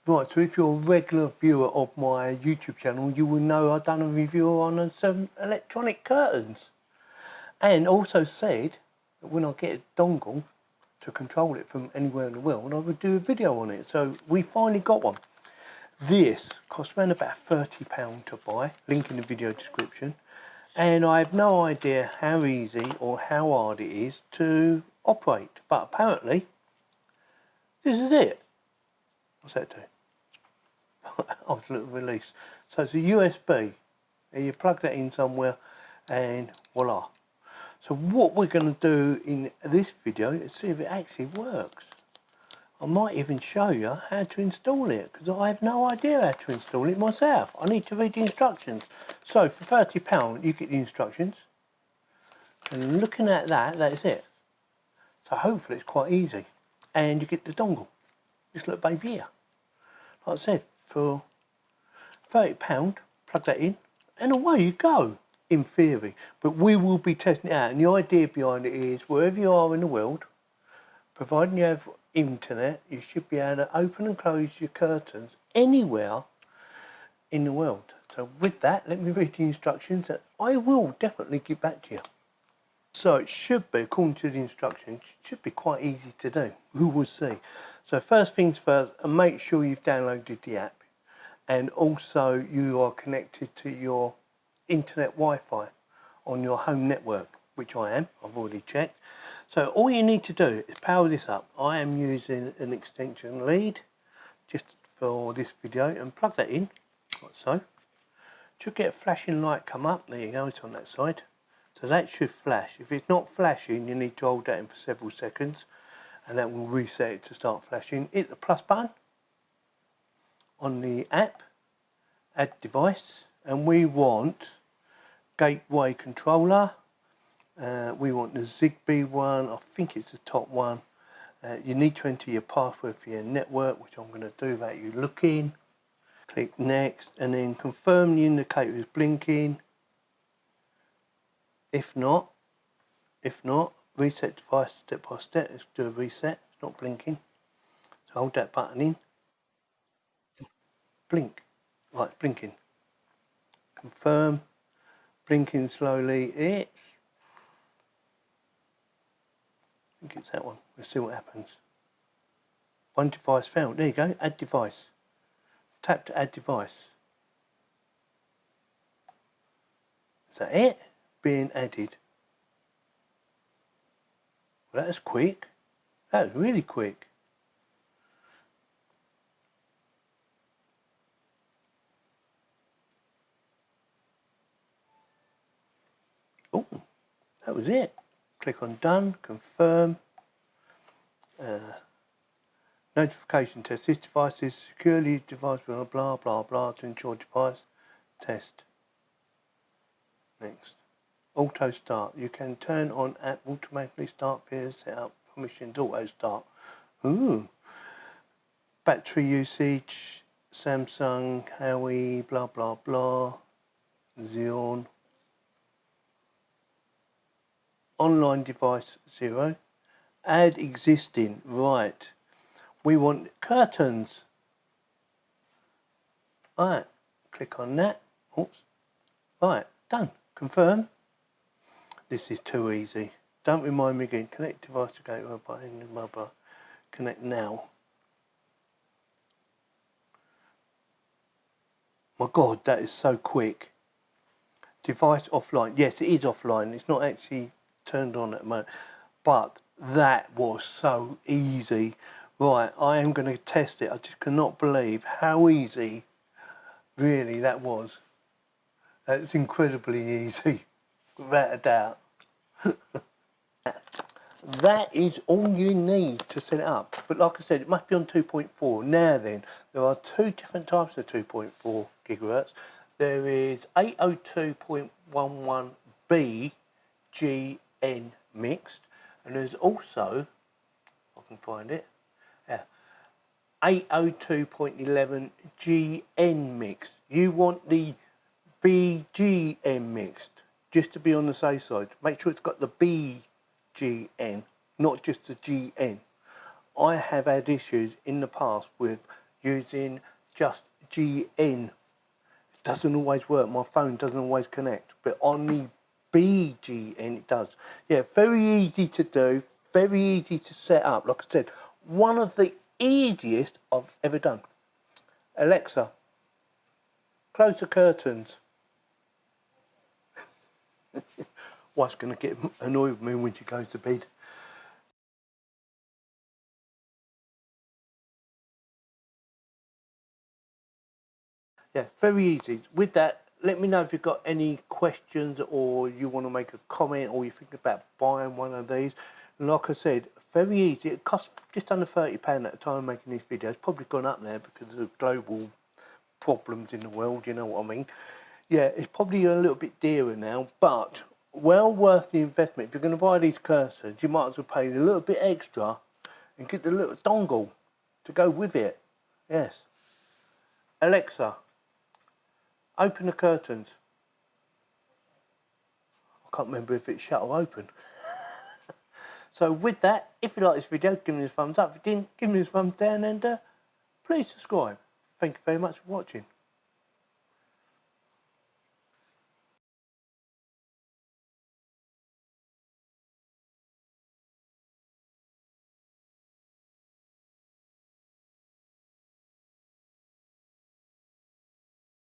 Right, so if you're a regular viewer of my YouTube channel, you will know I've done a review on some electronic curtains. And also said that when I get a dongle to control it from anywhere in the world, I would do a video on it. So we finally got one. This cost around about £30 to buy, link in the video description. And I have no idea how easy or how hard it is to operate. But apparently, this is it. What's that do? Oh, it's a little release. So it's a USB. And you plug that in somewhere and voila. So what we're going to do in this video is see if it actually works. I might even show you how to install it because I have no idea how to install it myself. I need to read the instructions. So for £30 you get the instructions, and looking at that, that's it. So hopefully it's quite easy, and you get the dongle. This little baby here. Like I said, for £30, plug that in and away you go, in theory. But we will be testing it out, and the idea behind it is wherever you are in the world, providing you have internet, you should be able to open and close your curtains anywhere in the world. So with that, let me read the instructions that I will definitely get back to you. So it should be, according to the instructions, it should be quite easy to do. We will see. So first things first, and make sure you've downloaded the app, and also you are connected to your internet Wi-Fi on your home network, which I am. I've already checked. So all you need to do is power this up. I am using an extension lead just for this video, and plug that in like so. Should get a flashing light come up. There you go, it's on that side. So that should flash. If it's not flashing, you need to hold that in for several seconds, and that will reset it to start flashing. Hit the plus button on the app, add device, and we want gateway controller. We want the Zigbee one. I think it's the top one. You need to enter your password for your network, which I'm going to do without you looking. Click next, and then confirm the indicator is blinking. If not, reset device step by step. Let's do a reset. It's not blinking. So hold that button in. Blink. Right, it's blinking. Confirm. Blinking slowly. I think it's that one. Let's see what happens. One device found. There you go. Add device. Tap to add device. Is that it? Being added. Well, that was quick. That was really quick. Oh, that was it. Click on done, confirm. Notification test. This device is securely device blah blah blah blah to ensure device test. Next. Auto start. You can turn on app automatically start via setup permissions auto start. Ooh. Battery usage. Samsung, Huawei, blah blah blah. Xeon. Online device 0. Add existing. Right. We want curtains. Right. Click on that. Oops. Right. Done. Confirm. This is too easy. Don't remind me again. Connect device to gateway button. Mobile. Connect now. My God, that is so quick. Device offline. Yes, it is offline. It's not actually turned on at the moment. But that was so easy. Right, I am going to test it. I just cannot believe how easy really that was. That's incredibly easy, without a doubt. That is all you need to set it up. But like I said, it must be on 2.4. Now then, there are two different types of 2.4 gigahertz. There is 802.11b GN mixed, and there's also, if I can find it, 802.11 GN mixed. You want the BGN mixed, just to be on the safe side. Make sure it's got the BGN, not just the GN. I have had issues in the past with using just GN. It doesn't always work. My phone doesn't always connect, but on the BGN it does. Yeah, very easy to do, very easy to set up. Like I said, one of the easiest I've ever done. Alexa, close the curtains. Wife's going to get annoyed with me when she goes to bed. Yeah, very easy. With that, let me know if you've got any questions or you want to make a comment or you think about buying one of these. And like I said, very easy. It costs just under £30 at the time of making this video. It's probably gone up now because of global problems in the world, you know what I mean. Yeah, it's probably a little bit dearer now, but well worth the investment. If you're going to buy these cursors, you might as well pay a little bit extra and get the little dongle to go with it. Yes. Alexa, open the curtains. I can't remember if it's shut or open. So with that, if you like this video, give me a thumbs up. If you didn't, give me a thumbs down and please subscribe. Thank you very much for watching.